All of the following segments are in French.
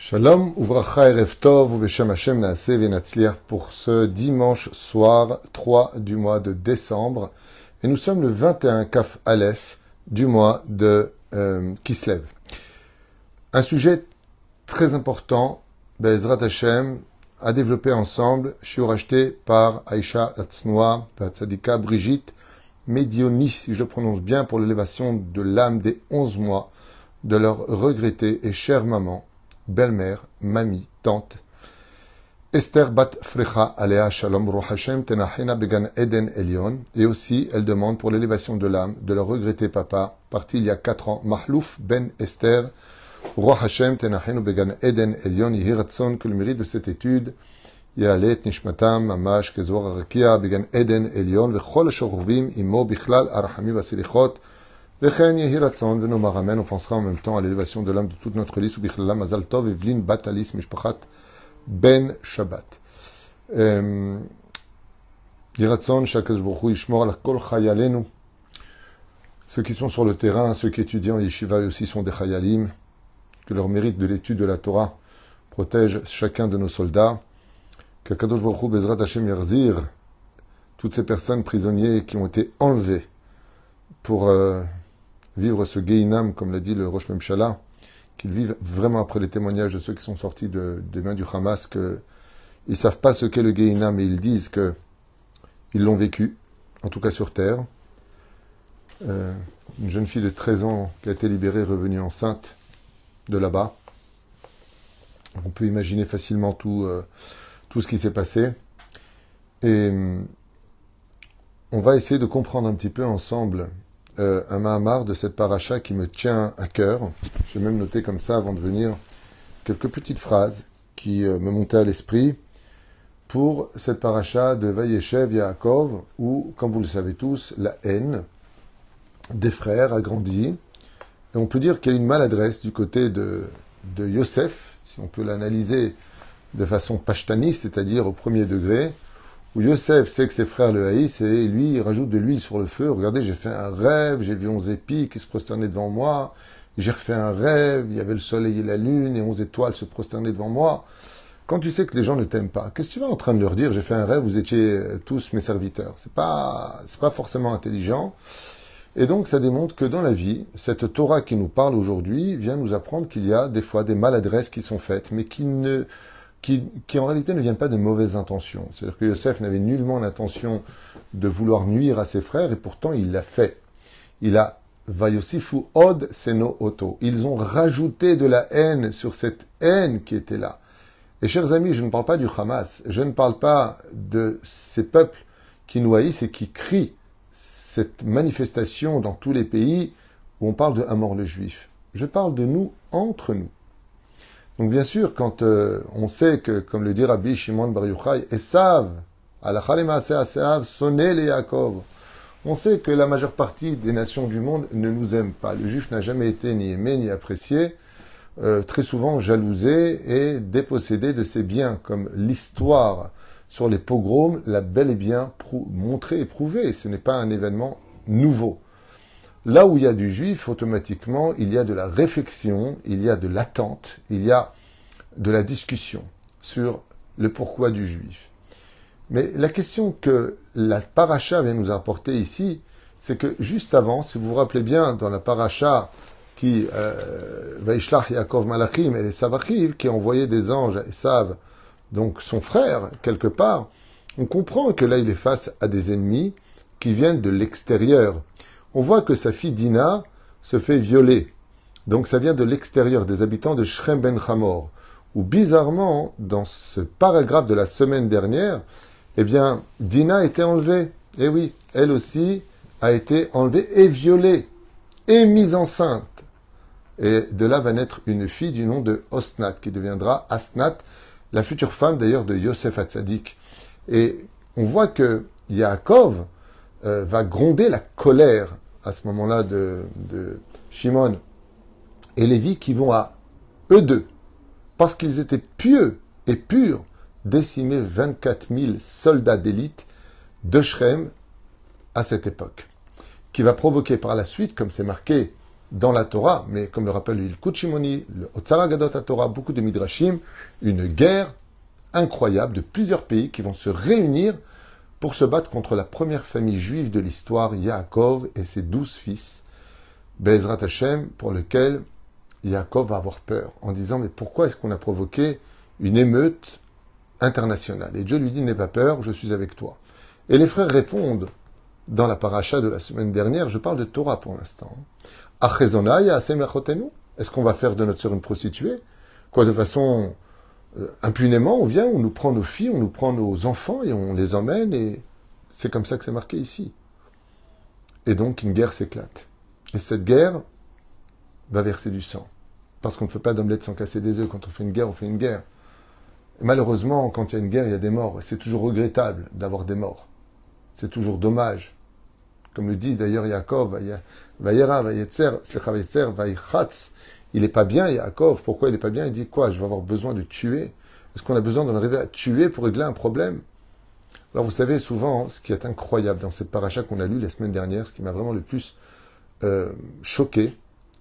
Shalom, uvracha erev tov, uveshem Hashem naaseh venatzliach pour ce dimanche soir 3 du mois de décembre. Et nous sommes le 21 Kaf Aleph du mois de Kislev. Un sujet très important, Be'ezrat Hashem, à développer ensemble, shiur acheté par Aïcha Hatznoa, Tzadika Brigitte Médioni, si je le prononce bien, pour l'élévation de l'âme des 11 mois de leur regrettée et chère maman, belle-mère, mamie, tante, Esther Bat Frecha Alea Shalom Ruach Hashem Tenachena Began Eden Elion. Et aussi, elle demande pour l'élévation de l'âme de leur regretté papa, parti il y a 4 ans, Mahlouf Ben Esther, Ruach Hashem Tenachenu Began Eden Elion. Yehi Ratzon, que le mérite de cette étude, Yalet Nishmatam Mamash Kezor Arakia Began Eden Elion, Vechol Shorvim Imo Bichlal Arahami Vasilichot. Vechen Yehi Ratzon, Venomar Amen. On pensera en même temps à l'élévation de l'âme de toute notre liste, Bichlala Mazal Tov, Evlin Batalis Mishpachat Ben Shabbat. Yiratzon, Shakadosh Baruch Hu Yishmor ala kol chayalenu. Ceux qui sont sur le terrain, ceux qui étudient en yeshiva aussi sont des chayalim. Que leur mérite de l'étude de la Torah protège chacun de nos soldats. Que Kadosh Baruch Hu Bezrat Hashem Yarzir, toutes ces personnes prisonniers qui ont été enlevées pour vivre ce Gehinam, comme l'a dit le Rosh Memshala, qu'ils vivent vraiment après les témoignages de ceux qui sont sortis des mains du Hamas, qu'ils ne savent pas ce qu'est le Gehinam, mais ils disent qu'ils l'ont vécu, en tout cas sur Terre. Une jeune fille de 13 ans qui a été libérée, revenue enceinte de là-bas. On peut imaginer facilement tout ce qui s'est passé. Et on va essayer de comprendre un petit peu ensemble un mahamar de cette paracha qui me tient à cœur. J'ai même noté comme ça, avant de venir, quelques petites phrases qui me montaient à l'esprit pour cette paracha de Vayeshev Yaakov, où, comme vous le savez tous, la haine des frères a grandi. Et on peut dire qu'il y a une maladresse du côté de Yosef, si on peut l'analyser de façon pashtaniste, c'est-à-dire au premier degré, où Yosef sait que ses frères le haïssent et lui, il rajoute de l'huile sur le feu. Regardez, j'ai fait un rêve, j'ai vu 11 épis qui se prosternaient devant moi. J'ai refait un rêve, il y avait le soleil et la lune et 11 étoiles se prosternaient devant moi. Quand tu sais que les gens ne t'aiment pas, qu'est-ce que tu vas en train de leur dire? J'ai fait un rêve, vous étiez tous mes serviteurs. C'est pas forcément intelligent. Et donc, ça démontre que dans la vie, cette Torah qui nous parle aujourd'hui vient nous apprendre qu'il y a des fois des maladresses qui sont faites, mais qui en réalité ne viennent pas de mauvaises intentions. C'est-à-dire que Yosef n'avait nullement l'intention de vouloir nuire à ses frères, et pourtant il l'a fait. Il a Vayosifu od seno oto. Ils ont rajouté de la haine sur cette haine qui était là. Et chers amis, je ne parle pas du Hamas, je ne parle pas de ces peuples qui nous haïssent et qui crient cette manifestation dans tous les pays où on parle de à mort le juif. Je parle de nous, entre nous. Donc bien sûr, quand on sait que, comme le dit Rabbi Shimon Bar Yochai, Esav, Halakha le'maaseh Esav, sonné les Yaakov. On sait que la majeure partie des nations du monde ne nous aiment pas. Le juif n'a jamais été ni aimé ni apprécié, très souvent jalousé et dépossédé de ses biens, comme l'histoire sur les pogroms l'a bel et bien montré et prouvé. Ce n'est pas un événement nouveau. Là où il y a du juif, automatiquement, il y a de la réflexion, il y a de l'attente, il y a de la discussion sur le pourquoi du juif. Mais la question que la paracha vient nous apporter ici, c'est que juste avant, si vous vous rappelez bien, dans la paracha qui Vaishlach Yaakov Malachim et Esav Achiv, qui envoyait des anges à Esav, donc son frère, quelque part, on comprend que là, il est face à des ennemis qui viennent de l'extérieur. On voit que sa fille Dina se fait violer. Donc ça vient de l'extérieur, des habitants de Shrem ben Hamor. Où bizarrement, dans ce paragraphe de la semaine dernière, eh bien, Dina a été enlevée. Eh oui, elle aussi a été enlevée et violée, et mise enceinte. Et de là va naître une fille du nom de Osnat, qui deviendra Asnat, la future femme d'ailleurs de Yosef Hatzadik. Et on voit que Yaakov va gronder la colère à ce moment-là de Shimon et Lévi, qui vont à eux deux, parce qu'ils étaient pieux et purs, décimer 24 000 soldats d'élite de Shrem à cette époque, qui va provoquer par la suite, comme c'est marqué dans la Torah, mais comme le rappelle le Ilkut Shimoni, le Otsar Agadot HaTorah, beaucoup de Midrashim, une guerre incroyable de plusieurs pays qui vont se réunir pour se battre contre la première famille juive de l'histoire, Yaakov et ses 12 fils, Be'ezrat Hashem, pour lequel Yaakov va avoir peur, en disant, mais pourquoi est-ce qu'on a provoqué une émeute internationale? Et Dieu lui dit, n'aie pas peur, je suis avec toi. Et les frères répondent, dans la paracha de la semaine dernière, je parle de Torah pour l'instant. Est-ce qu'on va faire de notre sœur une prostituée? Quoi, de façon impunément, on vient, on nous prend nos filles, on nous prend nos enfants et on les emmène, et c'est comme ça que c'est marqué ici. Et donc, une guerre s'éclate. Et cette guerre va verser du sang. Parce qu'on ne fait pas d'omelette sans casser des œufs. Quand on fait une guerre, on fait une guerre. Et malheureusement, quand il y a une guerre, il y a des morts. Et c'est toujours regrettable d'avoir des morts. C'est toujours dommage. Comme le dit d'ailleurs Yaakov, Vayera, Vayetzer, Secha Vayetzer, Vaychatz. Il n'est pas bien, Yaakov. Pourquoi il n'est pas bien? Il dit quoi? Je vais avoir besoin de tuer. Est-ce qu'on a besoin d'en arriver à tuer pour régler un problème? Alors vous savez, souvent, ce qui est incroyable dans cette paracha qu'on a lue la semaine dernière, ce qui m'a vraiment le plus choqué,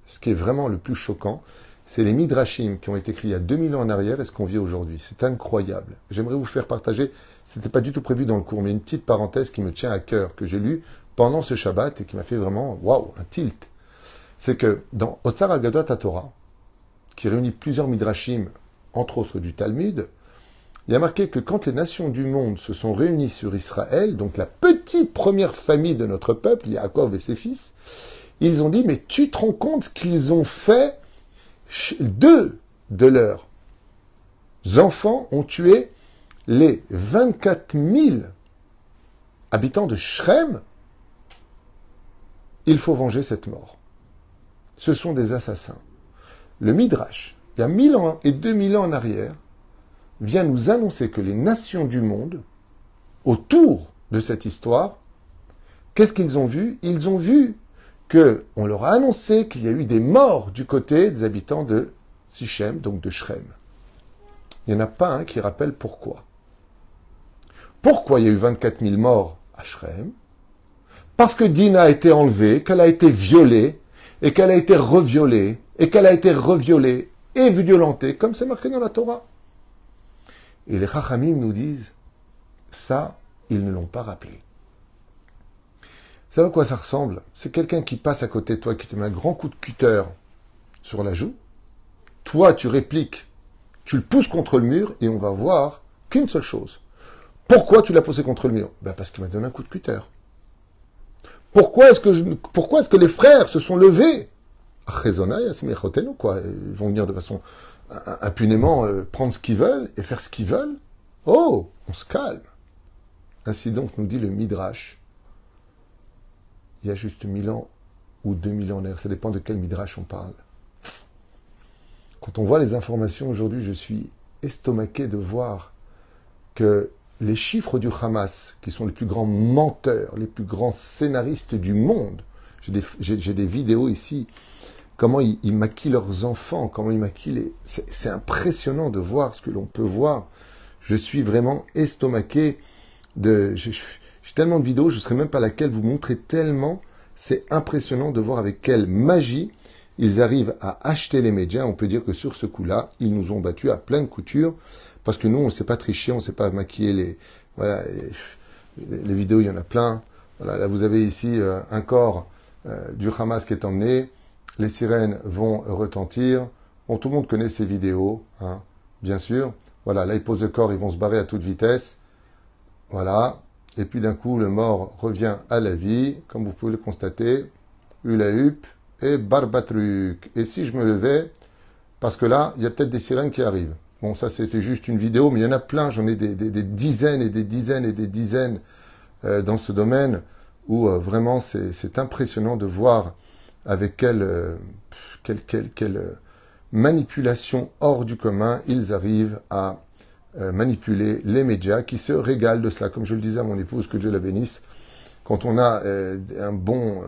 ce qui est vraiment le plus choquant, c'est les Midrashim qui ont été écrits il y a 2000 ans en arrière et ce qu'on vit aujourd'hui. C'est incroyable. J'aimerais vous faire partager, c'était pas du tout prévu dans le cours, mais une petite parenthèse qui me tient à cœur, que j'ai lue pendant ce Shabbat et qui m'a fait vraiment, waouh, un tilt. C'est que dans Otsar Agadot HaTorah, qui réunit plusieurs Midrashim, entre autres du Talmud, il y a marqué que quand les nations du monde se sont réunies sur Israël, donc la petite première famille de notre peuple, Yaakov et ses fils, ils ont dit, mais tu te rends compte ce qu'ils ont fait? Deux de leurs enfants ont tué les 24 000 habitants de Shrem. Il faut venger cette mort. Ce sont des assassins. Le Midrash, il y a 1000 ans et 2000 ans en arrière, vient nous annoncer que les nations du monde, autour de cette histoire, qu'est-ce qu'ils ont vu? Ils ont vu qu'on leur a annoncé qu'il y a eu des morts du côté des habitants de Sichem, donc de Shrem. Il n'y en a pas un qui rappelle pourquoi. Pourquoi il y a eu 24 000 morts à Shrem? Parce que Dina a été enlevée, qu'elle a été violée, et qu'elle a été reviolée, et qu'elle a été reviolée et violentée, comme c'est marqué dans la Torah. Et les Chachamim nous disent, ça, ils ne l'ont pas rappelé. Vous savez à quoi ça ressemble? C'est quelqu'un qui passe à côté de toi, qui te met un grand coup de cutter sur la joue. Toi, tu répliques, tu le pousses contre le mur, et on va voir qu'une seule chose. Pourquoi tu l'as poussé contre le mur? Ben parce qu'il m'a donné un coup de cutter. Pourquoi est-ce que les frères se sont levés? Quoi. Ils vont venir de façon impunément prendre ce qu'ils veulent et faire ce qu'ils veulent. Oh, on se calme. Ainsi donc, nous dit le Midrash, il y a juste 1000 ans ou 2000 ans en arrière, ça dépend de quel Midrash on parle. Quand on voit les informations aujourd'hui, je suis estomaqué de voir que les chiffres du Hamas, qui sont les plus grands menteurs, les plus grands scénaristes du monde, j'ai des vidéos ici, comment ils maquillent leurs enfants, comment ils maquillent les... C'est impressionnant de voir ce que l'on peut voir. Je suis vraiment estomaqué de... J'ai tellement de vidéos, je ne saurais même pas laquelle vous montrer tellement. C'est impressionnant de voir avec quelle magie ils arrivent à acheter les médias. On peut dire que sur ce coup-là, ils nous ont battus à pleine couture. Parce que nous, on ne sait pas tricher, on ne sait pas maquiller les... Voilà, les vidéos, il y en a plein. Voilà, là, vous avez ici un corps du Hamas qui est emmené. Les sirènes vont retentir. Bon, tout le monde connaît ces vidéos, hein, bien sûr. Voilà, là, ils posent le corps, ils vont se barrer à toute vitesse. Voilà. Et puis, d'un coup, le mort revient à la vie, comme vous pouvez le constater. Hula hup et barbatruc. Et si je me levais, parce que là, il y a peut-être des sirènes qui arrivent. Bon, ça, c'était juste une vidéo, mais il y en a plein. J'en ai des dizaines et des dizaines et des dizaines dans ce domaine où vraiment, c'est impressionnant de voir avec quelle manipulation hors du commun ils arrivent à manipuler les médias qui se régalent de cela. Comme je le disais à mon épouse, que Dieu la bénisse, quand on a un bon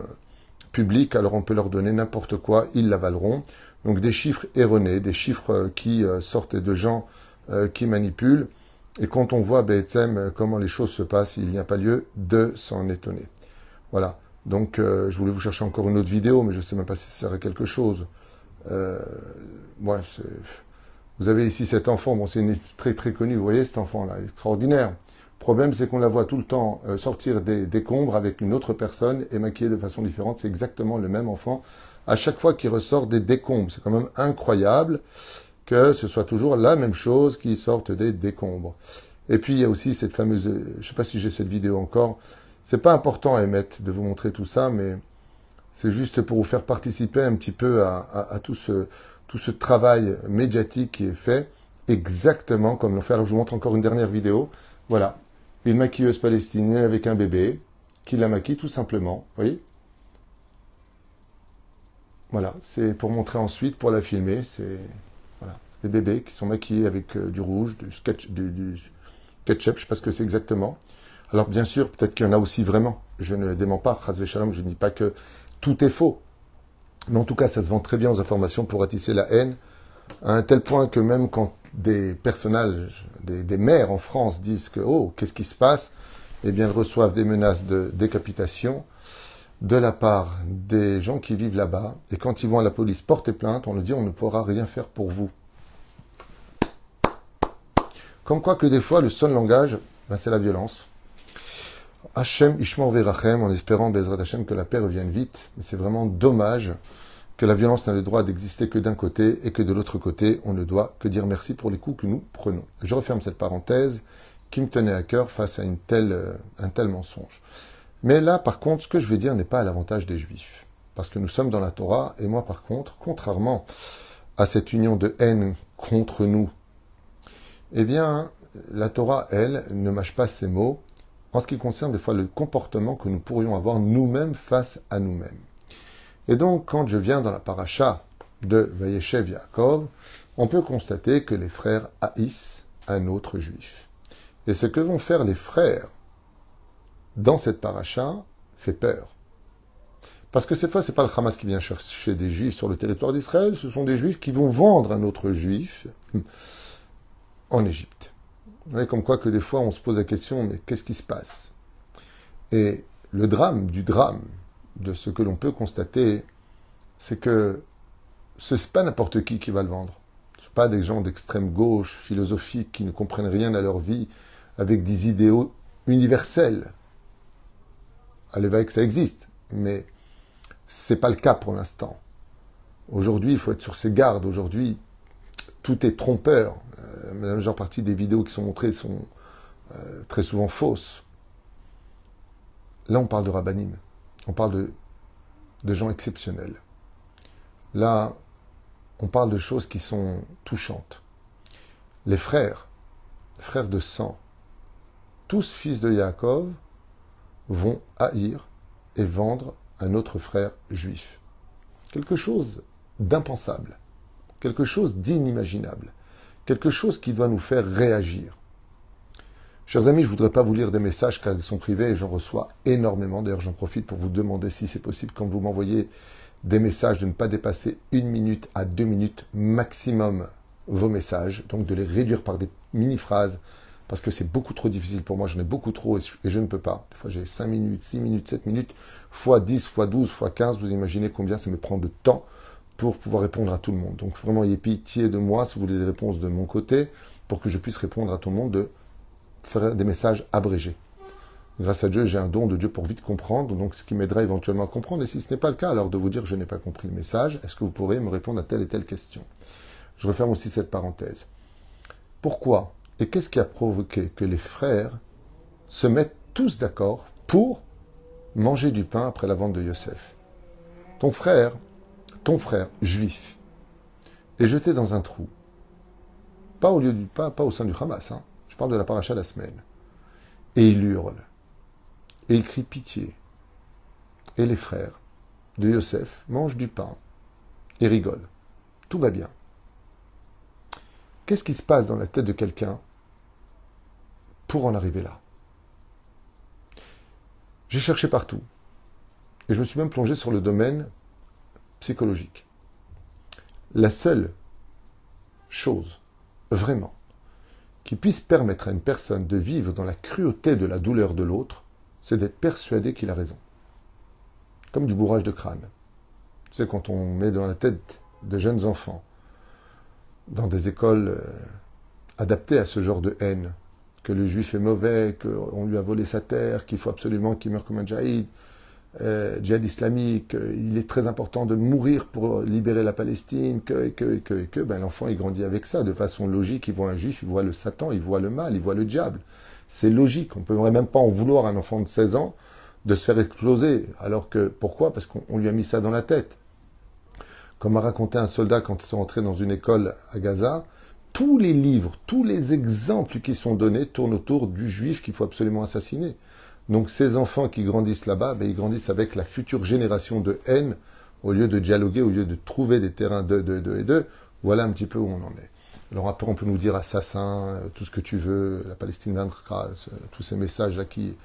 public, alors on peut leur donner n'importe quoi, ils l'avaleront. Donc des chiffres erronés, des chiffres qui sortent de gens qui manipulent. Et quand on voit comment les choses se passent, il n'y a pas lieu de s'en étonner. Voilà. Donc, je voulais vous chercher encore une autre vidéo, mais je ne sais même pas si ça sert à quelque chose. Euh, ouais, vous avez ici cet enfant, bon, c'est une très très connue, vous voyez cet enfant-là, extraordinaire. Le problème, c'est qu'on la voit tout le temps sortir des décombres avec une autre personne et maquillée de façon différente. C'est exactement le même enfant à chaque fois qu'il ressort des décombres. C'est quand même incroyable que ce soit toujours la même chose qui sorte des décombres. Et puis, il y a aussi cette fameuse, je ne sais pas si j'ai cette vidéo encore, c'est pas important à émettre de vous montrer tout ça, mais c'est juste pour vous faire participer un petit peu à tout ce travail médiatique qui est fait, exactement comme l'ont fait. Alors je vous montre encore une dernière vidéo. Voilà, une maquilleuse palestinienne avec un bébé qui la maquille tout simplement. Vous voyez? Voilà, c'est pour montrer ensuite, pour la filmer. C'est voilà, des bébés qui sont maquillés avec du rouge, du ketchup, je ne sais pas ce que c'est exactement. Alors bien sûr, peut-être qu'il y en a aussi vraiment. Je ne dément pas, Chas Shalom, je ne dis pas que tout est faux. Mais en tout cas, ça se vend très bien aux informations pour attiser la haine, à un tel point que même quand des personnages, des maires en France disent que oh, qu'est-ce qui se passe, eh bien, ils reçoivent des menaces de décapitation de la part des gens qui vivent là-bas. Et quand ils vont à la police porter plainte, on leur dit on ne pourra rien faire pour vous. Comme quoi que des fois, le seul langage, ben, c'est la violence. Hachem Ishmor Verachem, en espérant Bezrat Hachem que la paix revienne vite. Mais c'est vraiment dommage que la violence n'a le droit d'exister que d'un côté et que de l'autre côté, on ne doit que dire merci pour les coups que nous prenons. Je referme cette parenthèse qui me tenait à cœur face à un tel mensonge. Mais là, par contre, ce que je vais dire n'est pas à l'avantage des Juifs. Parce que nous sommes dans la Torah, et moi, par contre, contrairement à cette union de haine contre nous, eh bien, la Torah, elle, ne mâche pas ses mots en ce qui concerne des fois le comportement que nous pourrions avoir nous-mêmes face à nous-mêmes. Et donc, quand je viens dans la paracha de Vayeshev Yaakov, on peut constater que les frères haïssent un autre juif. Et ce que vont faire les frères dans cette paracha fait peur. Parce que cette fois, ce n'est pas le Hamas qui vient chercher des juifs sur le territoire d'Israël, ce sont des juifs qui vont vendre un autre juif en Égypte. Vous voyez, comme quoi que des fois, on se pose la question, mais qu'est-ce qui se passe? Et le drame du drame de ce que l'on peut constater, c'est que ce n'est pas n'importe qui va le vendre. Ce ne sont pas des gens d'extrême gauche, philosophiques, qui ne comprennent rien à leur vie, avec des idéaux universels. Allez, que ça existe, mais ce n'est pas le cas pour l'instant. Aujourd'hui, il faut être sur ses gardes. Aujourd'hui, tout est trompeur. La majeure partie des vidéos qui sont montrées sont très souvent fausses. Là, on parle de rabbinim. On parle de gens exceptionnels. Là, on parle de choses qui sont touchantes. Les frères de sang, tous fils de Yaakov, vont haïr et vendre un autre frère juif. Quelque chose d'impensable, quelque chose d'inimaginable, quelque chose qui doit nous faire réagir. Chers amis, je ne voudrais pas vous lire des messages car ils sont privés et j'en reçois énormément. D'ailleurs, j'en profite pour vous demander si c'est possible, quand vous m'envoyez des messages, de ne pas dépasser 1 minute à 2 minutes maximum vos messages, donc de les réduire par des mini-phrases, parce que c'est beaucoup trop difficile pour moi, j'en ai beaucoup trop et je ne peux pas. Des fois, j'ai 5 minutes, 6 minutes, 7 minutes, fois 10, fois 12, fois 15, vous imaginez combien ça me prend de temps pour pouvoir répondre à tout le monde. Donc vraiment, ayez pitié de moi si vous voulez des réponses de mon côté, pour que je puisse répondre à tout le monde, de faire des messages abrégés. Grâce à Dieu, j'ai un don de Dieu pour vite comprendre, donc ce qui m'aidera éventuellement à comprendre. Et si ce n'est pas le cas, alors de vous dire je n'ai pas compris le message, est-ce que vous pourrez me répondre à telle et telle question? Je referme aussi cette parenthèse. Pourquoi et qu'est-ce qui a provoqué que les frères se mettent tous d'accord pour manger du pain après la vente de Yosef? Ton frère juif, est jeté dans un trou. Pas au sein du Hamas, hein. Je parle de la paracha de la semaine. Et il hurle. Et il crie pitié. Et les frères de Yosef mangent du pain et rigolent. Tout va bien. Qu'est-ce qui se passe dans la tête de quelqu'un pour en arriver là? J'ai cherché partout. Et je me suis même plongé sur le domaine psychologique. La seule chose, vraiment, qui puisse permettre à une personne de vivre dans la cruauté de la douleur de l'autre, c'est d'être persuadé qu'il a raison. comme du bourrage de crâne. Tu sais, quand on met dans la tête de jeunes enfants, dans des écoles adaptées à ce genre de haine, que le juif est mauvais, qu'on lui a volé sa terre, qu'il faut absolument qu'il meure comme un djihad islamique, il est très important de mourir pour libérer la Palestine, ben l'enfant il grandit avec ça, de façon logique, il voit un juif, il voit le Satan, il voit le mal, il voit le diable. C'est logique, on ne peut même pas en vouloir à un enfant de 16 ans de se faire exploser. Alors que, pourquoi? Parce qu'on lui a mis ça dans la tête. Comme a raconté un soldat quand ils sont entrés dans une école à Gaza, tous les livres, tous les exemples qui sont donnés tournent autour du juif qu'il faut absolument assassiner. Donc ces enfants qui grandissent là-bas, ben, ils grandissent avec la future génération de haine, au lieu de dialoguer, au lieu de trouver des terrains de. Voilà un petit peu où on en est. Alors après, on peut nous dire assassin, tout ce que tu veux, la Palestine vaincra, tous ces messages-là qui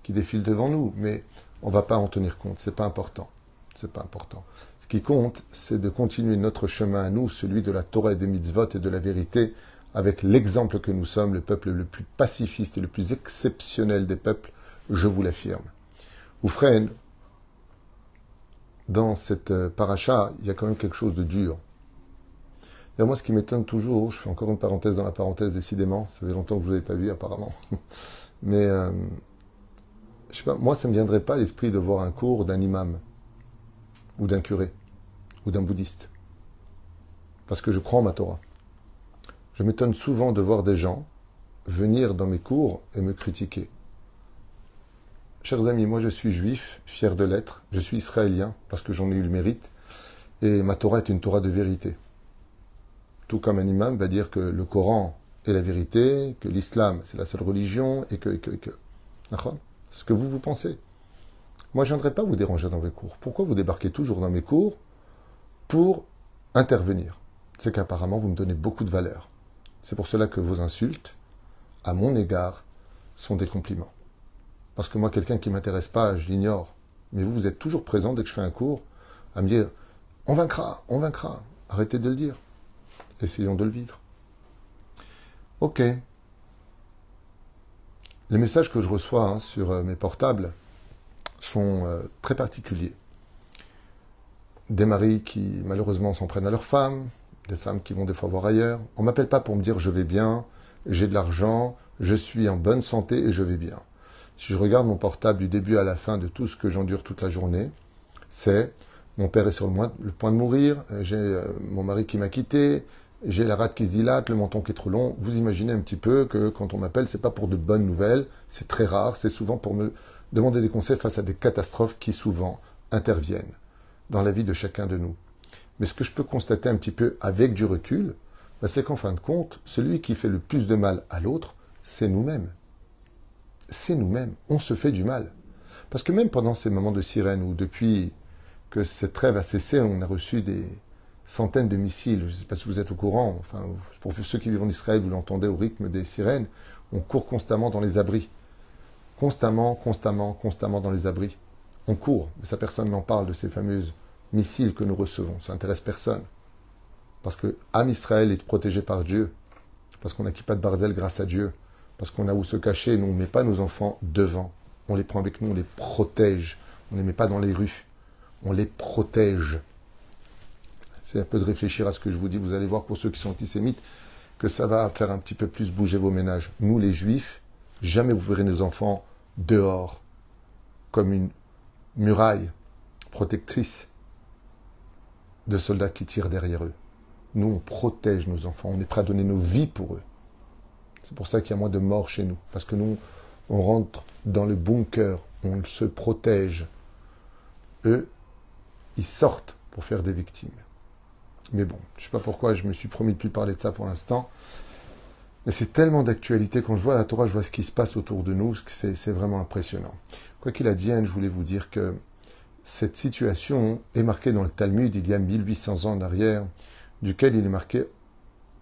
défilent devant nous, mais on ne va pas en tenir compte, c'est pas important. C'est pas important. Ce qui compte, c'est de continuer notre chemin à nous, celui de la Torah et des mitzvot et de la vérité, avec l'exemple que nous sommes, le peuple le plus pacifiste et le plus exceptionnel des peuples, je vous l'affirme. Oufren, dans cette paracha, il y a quand même quelque chose de dur. Et moi, ce qui m'étonne toujours, je fais encore une parenthèse dans la parenthèse, décidément, ça fait longtemps que je ne vous avais pas vu apparemment, mais je sais pas, moi, ça ne me viendrait pas à l'esprit de voir un cours d'un imam, ou d'un curé, ou d'un bouddhiste. Parce que je crois en ma Torah. Je m'étonne souvent de voir des gens venir dans mes cours et me critiquer. Chers amis, moi je suis juif, fier de l'être, je suis israélien, parce que j'en ai eu le mérite, et ma Torah est une Torah de vérité. Tout comme un imam va dire que le Coran est la vérité, que l'islam c'est la seule religion, et que. D'accord ? C'est ce que vous pensez. Moi, je ne viendrai pas vous déranger dans mes cours. Pourquoi vous débarquez toujours dans mes cours pour intervenir? C'est qu'apparemment, vous me donnez beaucoup de valeur. C'est pour cela que vos insultes, à mon égard, sont des compliments. Parce que moi, quelqu'un qui ne m'intéresse pas, je l'ignore. Mais vous êtes toujours présent dès que je fais un cours à me dire « On vaincra, on vaincra ». Arrêtez de le dire. Essayons de le vivre. Ok. Les messages que je reçois sur mes portables sont très particuliers. Des maris qui malheureusement s'en prennent à leurs femmes, des femmes qui vont des fois voir ailleurs. On ne m'appelle pas pour me dire je vais bien, j'ai de l'argent, je suis en bonne santé et je vais bien. Si je regarde mon portable du début à la fin de tout ce que j'endure toute la journée, c'est mon père est sur le point de mourir, j'ai mon mari qui m'a quitté, j'ai la rate qui se dilate, le menton qui est trop long. Vous imaginez un petit peu que quand on m'appelle, c'est pas pour de bonnes nouvelles, c'est très rare, c'est souvent pour me demander des conseils face à des catastrophes qui souvent interviennent dans la vie de chacun de nous. Mais ce que je peux constater un petit peu avec du recul, c'est qu'en fin de compte, celui qui fait le plus de mal à l'autre, c'est nous-mêmes. C'est nous-mêmes. On se fait du mal. Parce que même pendant ces moments de sirène, où depuis que cette trêve a cessé, on a reçu des centaines de missiles, je ne sais pas si vous êtes au courant, enfin, pour ceux qui vivent en Israël, vous l'entendez au rythme des sirènes, on court constamment dans les abris. Constamment dans les abris. On court, mais ça personne n'en parle de ces fameuses missiles que nous recevons. Ça n'intéresse personne. Parce que Am Israël est protégé par Dieu. Parce qu'on n'a pas de Barzel grâce à Dieu. Parce qu'on a où se cacher. Nous, on ne met pas nos enfants devant. On les prend avec nous, on les protège. On ne les met pas dans les rues. On les protège. C'est un peu de réfléchir à ce que je vous dis. Vous allez voir pour ceux qui sont antisémites que ça va faire un petit peu plus bouger vos ménages. Nous, les Juifs, jamais vous verrez nos enfants dehors comme une muraille protectrice de soldats qui tirent derrière eux. Nous, on protège nos enfants. On est prêt à donner nos vies pour eux. C'est pour ça qu'il y a moins de morts chez nous. Parce que nous, on rentre dans le bunker. On se protège. Eux, ils sortent pour faire des victimes. Mais bon, je ne sais pas pourquoi je me suis promis de ne plus parler de ça pour l'instant. Mais c'est tellement d'actualité. Quand je vois la Torah, je vois ce qui se passe autour de nous. C'est vraiment impressionnant. Quoi qu'il advienne, je voulais vous dire que cette situation est marquée dans le Talmud il y a 1800 ans en arrière, duquel il est marqué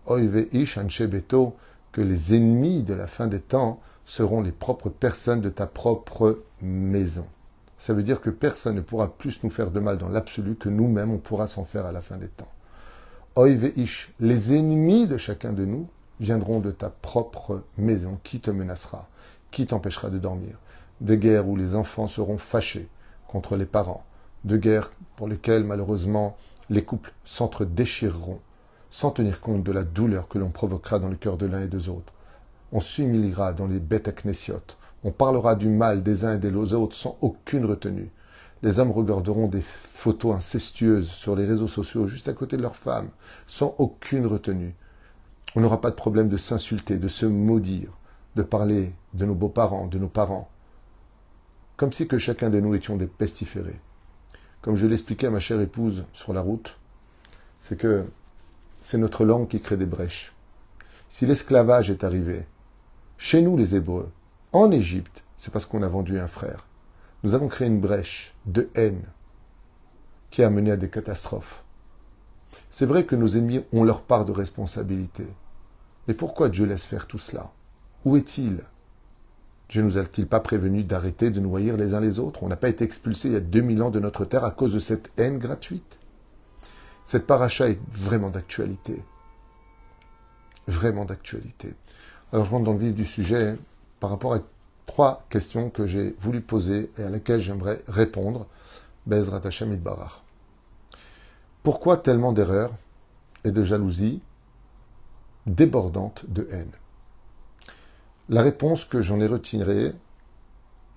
Oive ish anshe beto, que les ennemis de la fin des temps seront les propres personnes de ta propre maison. Ça veut dire que personne ne pourra plus nous faire de mal dans l'absolu que nous-mêmes on pourra s'en faire à la fin des temps. Oive ish, les ennemis de chacun de nous viendront de ta propre maison. Qui te menacera? Qui t'empêchera de dormir? Des guerres où les enfants seront fâchés contre les parents, de guerre pour lesquelles, malheureusement, les couples s'entre-déchireront, sans tenir compte de la douleur que l'on provoquera dans le cœur de l'un et des autres. On s'humiliera dans les bêtes knessiot. On parlera du mal des uns et des autres sans aucune retenue. Les hommes regarderont des photos incestueuses sur les réseaux sociaux juste à côté de leurs femmes, sans aucune retenue. On n'aura pas de problème de s'insulter, de se maudire, de parler de nos beaux-parents, de nos parents, comme si que chacun de nous étions des pestiférés. Comme je l'expliquais à ma chère épouse sur la route, c'est que c'est notre langue qui crée des brèches. Si l'esclavage est arrivé, chez nous les Hébreux, en Égypte, c'est parce qu'on a vendu un frère. Nous avons créé une brèche de haine qui a mené à des catastrophes. C'est vrai que nos ennemis ont leur part de responsabilité. Mais pourquoi Dieu laisse faire tout cela? Où est-il? Dieu nous a-t-il pas prévenu d'arrêter de nous haïr les uns les autres? On n'a pas été expulsés il y a 2000 ans de notre terre à cause de cette haine gratuite. Cette paracha est vraiment d'actualité. Vraiment d'actualité. Alors je rentre dans le vif du sujet par rapport à 3 questions que j'ai voulu poser et à laquelle j'aimerais répondre. Be'ezrat Hashem Yitbarach. Pourquoi tellement d'erreurs et de jalousie débordante de haine? La réponse que j'en ai retirée,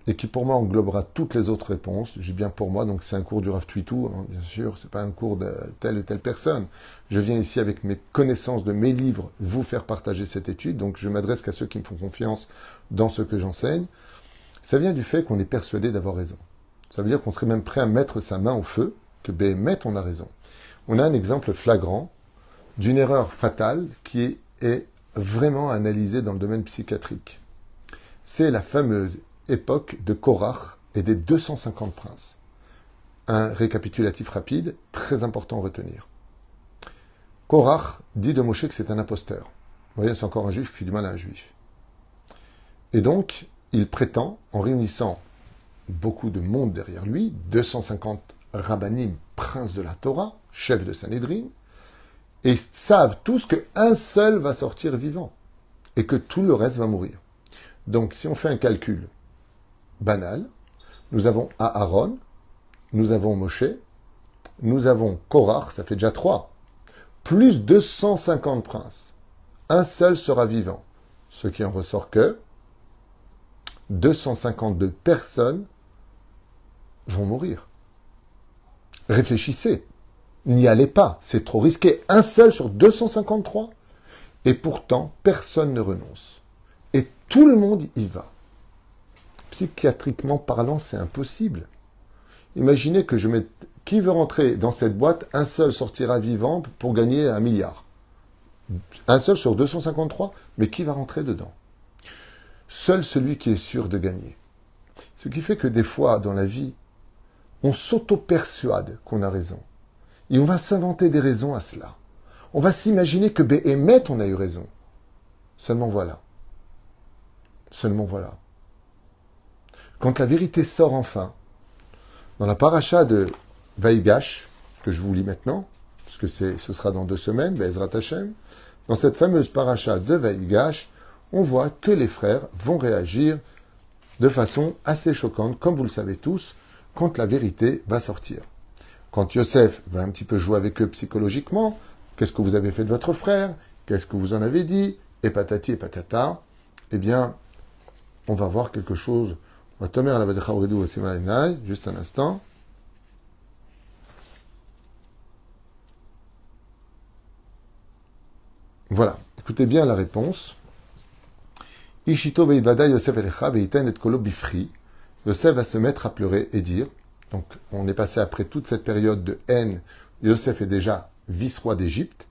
et qui pour moi englobera toutes les autres réponses, je dis bien pour moi, donc c'est un cours du Rav Twitou, hein, bien sûr, c'est pas un cours de telle ou telle personne. Je viens ici avec mes connaissances de mes livres, vous faire partager cette étude, donc je m'adresse qu'à ceux qui me font confiance dans ce que j'enseigne. Ça vient du fait qu'on est persuadé d'avoir raison. Ça veut dire qu'on serait même prêt à mettre sa main au feu, que Béhémet, on a raison. On a un exemple flagrant d'une erreur fatale qui est vraiment analysée dans le domaine psychiatrique. C'est la fameuse époque de Korach et des 250 princes. Un récapitulatif rapide, très important à retenir. Korach dit de Moshe que c'est un imposteur. Vous voyez, c'est encore un juif qui fait du mal à un juif. Et donc, il prétend, en réunissant beaucoup de monde derrière lui, 250 rabbanim, princes de la Torah, chefs de Sanhédrin, et ils savent tous qu'un seul va sortir vivant et que tout le reste va mourir. Donc, si on fait un calcul banal, nous avons Aaron, nous avons Moshe, nous avons Korach, ça fait déjà 3, plus 250 princes. Un seul sera vivant. Ce qui en ressort que 252 personnes vont mourir. Réfléchissez. N'y allez pas, c'est trop risqué. Un seul sur 253. Et pourtant, personne ne renonce. Et tout le monde y va. Psychiatriquement parlant, c'est impossible. Imaginez que je mette... Qui veut rentrer dans cette boîte? Un seul sortira vivant pour gagner 1 milliard. Un seul sur 253, mais qui va rentrer dedans? Seul celui qui est sûr de gagner. Ce qui fait que des fois, dans la vie, on s'auto-persuade qu'on a raison. Et on va s'inventer des raisons à cela. On va s'imaginer que Béhémet, on a eu raison. Seulement voilà. Seulement voilà. Quand la vérité sort enfin, dans la paracha de Vaïgash, que je vous lis maintenant, parce que ce sera dans 2 semaines, Be'ezrat Hashem, dans cette fameuse paracha de Vaïgash, on voit que les frères vont réagir de façon assez choquante, comme vous le savez tous, quand la vérité va sortir. Quand Yosef va un petit peu jouer avec eux psychologiquement, qu'est-ce que vous avez fait de votre frère? Qu'est-ce que vous en avez dit? Et patati et patata. Eh bien, on va voir quelque chose. Juste un instant. Voilà. Écoutez bien la réponse. Ishito ve'ivada Yosef elecha ve'iten et kolo bifri. Yosef va se mettre à pleurer et dire, donc on est passé après toute cette période de haine, Yosef est déjà vice-roi d'Égypte,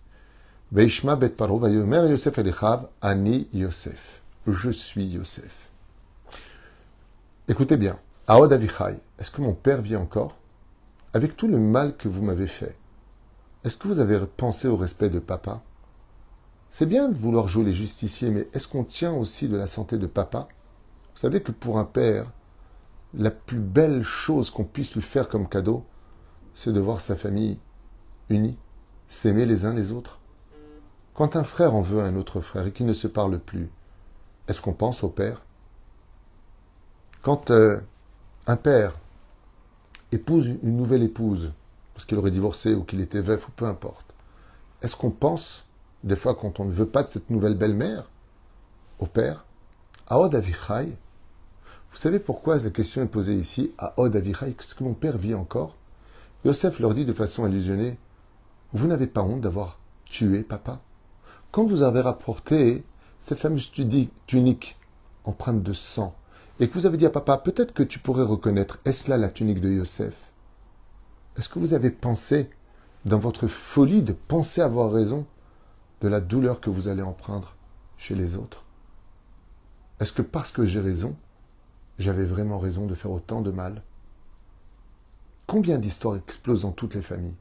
ve'ishma bet paro ve'yomer Yosef elechav ani Yosef. Je suis Yosef. Écoutez bien, Aod Avichai, est-ce que mon père vit encore? Avec tout le mal que vous m'avez fait, est-ce que vous avez pensé au respect de papa? C'est bien de vouloir jouer les justiciers, mais est-ce qu'on tient aussi de la santé de papa? Vous savez que pour un père, la plus belle chose qu'on puisse lui faire comme cadeau, c'est de voir sa famille unie, s'aimer les uns les autres. Quand un frère en veut à un autre frère et qu'il ne se parle plus, est-ce qu'on pense au père? Quand un père épouse une nouvelle épouse, parce qu'il aurait divorcé ou qu'il était veuf ou peu importe, est-ce qu'on pense, des fois quand on ne veut pas de cette nouvelle belle-mère, au père, à Od Avichai? Vous savez pourquoi la question est posée ici, à Od Avichai? Est-ce que mon père vit encore? Yosef leur dit de façon allusionnée, vous n'avez pas honte d'avoir tué papa? Quand vous avez rapporté cette fameuse tunique empreinte de sang, et que vous avez dit à papa, peut-être que tu pourrais reconnaître, est-ce là la tunique de Yosef? Est-ce que vous avez pensé, dans votre folie, de penser avoir raison de la douleur que vous allez empreindre chez les autres? Est-ce que parce que j'ai raison, j'avais vraiment raison de faire autant de mal? Combien d'histoires explosent dans toutes les familles?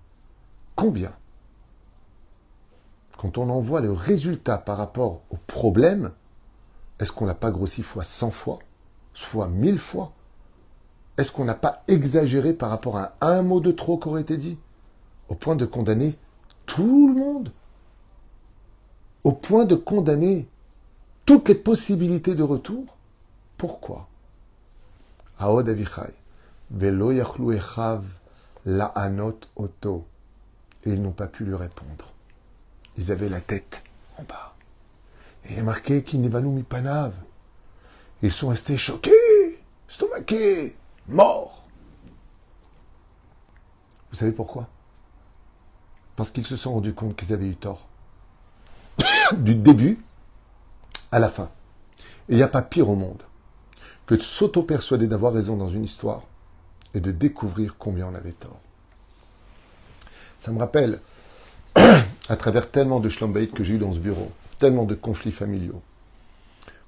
Combien? Quand on en voit le résultat par rapport au problème, est-ce qu'on n'a pas grossi fois 100 fois, fois 1000 fois? Est-ce qu'on n'a pas exagéré par rapport à un mot de trop qui aurait été dit? Au point de condamner tout le monde? Au point de condamner toutes les possibilités de retour? Pourquoi? Aod Avichai, Velo Yachlu Echav, La'anot Oto. Et ils n'ont pas pu lui répondre. Ils avaient la tête en bas. Et il est marqué Kinevanu Mipanav. Ils sont restés choqués, stomaqués, morts. Vous savez pourquoi? Parce qu'ils se sont rendus compte qu'ils avaient eu tort. Du début à la fin. Et il n'y a pas pire au monde que de s'auto-persuader d'avoir raison dans une histoire et de découvrir combien on avait tort. Ça me rappelle, à travers tellement de shlombaït que j'ai eu dans ce bureau, tellement de conflits familiaux,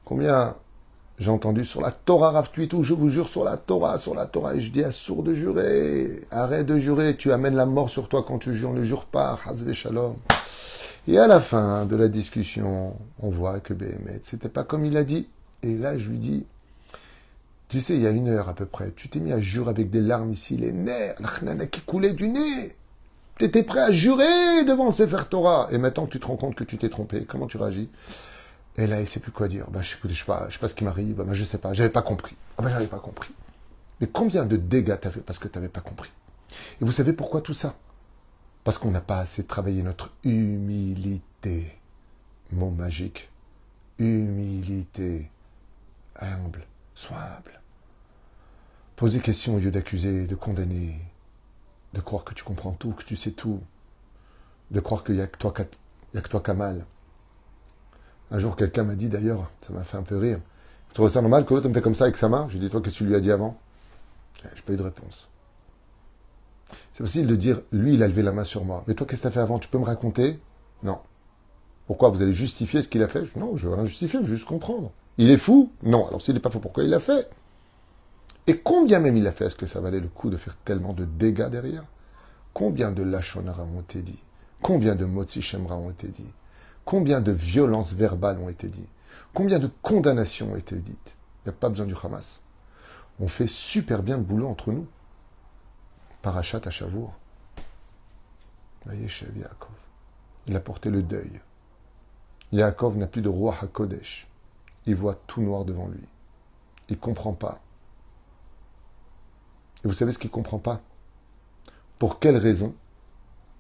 combien j'ai entendu sur la Torah, Rav Tuitou, je vous jure sur la Torah, et je dis à sourd de jurer, arrête de jurer, tu amènes la mort sur toi quand tu jures, ne jure pas, Hazve Shalom. Et à la fin de la discussion, on voit que Béhémet, c'était pas comme il a dit. Et là, je lui dis, tu sais, il y a 1 heure à peu près, tu t'es mis à jurer avec des larmes ici, les nerfs, la chnana qui coulait du nez. Tu étais prêt à jurer devant le Sefer Torah. Et maintenant que tu te rends compte que tu t'es trompé, comment tu réagis? Et là, il ne sait plus quoi dire. Je sais pas ce qui m'arrive. Je sais pas, j'avais pas compris. J'avais pas compris. Mais combien de dégâts t'as fait parce que tu n'avais pas compris? Et vous savez pourquoi tout ça? Parce qu'on n'a pas assez travaillé notre humilité. Mot magique. Humilité. Humble. Sois humble. Pose des questions au lieu d'accuser, de condamner, de croire que tu comprends tout, que tu sais tout, de croire qu'il n'y a que toi qui as mal. Un jour, quelqu'un m'a dit d'ailleurs, ça m'a fait un peu rire, tu trouves ça normal que l'autre me fait comme ça avec sa main? Je lui ai dit, toi, qu'est-ce que tu lui as dit avant? Je n'ai pas eu de réponse. C'est facile de dire, lui, il a levé la main sur moi. Mais toi, qu'est-ce que tu as fait avant? Tu peux me raconter? Non. Pourquoi? Vous allez justifier ce qu'il a fait? Non, je ne veux rien justifier, je veux juste comprendre. Il est fou? Non. Alors s'il n'est pas fou, pourquoi il l'a fait? Et combien même il a fait? Est-ce que ça valait le coup de faire tellement de dégâts derrière? Combien de lachonara ont été dit? Combien de motzi shemra ont été dit? Combien de violences verbales ont été dites? Combien de condamnations ont été dites? Il n'y a pas besoin du Hamas. On fait super bien le boulot entre nous. Parachat à Shavour. Vayeshev Yaakov. Il a porté le deuil. Yaakov n'a plus de roi HaKodesh. Il voit tout noir devant lui. Il ne comprend pas. Et vous savez ce qu'il ne comprend pas? Pour quelle raison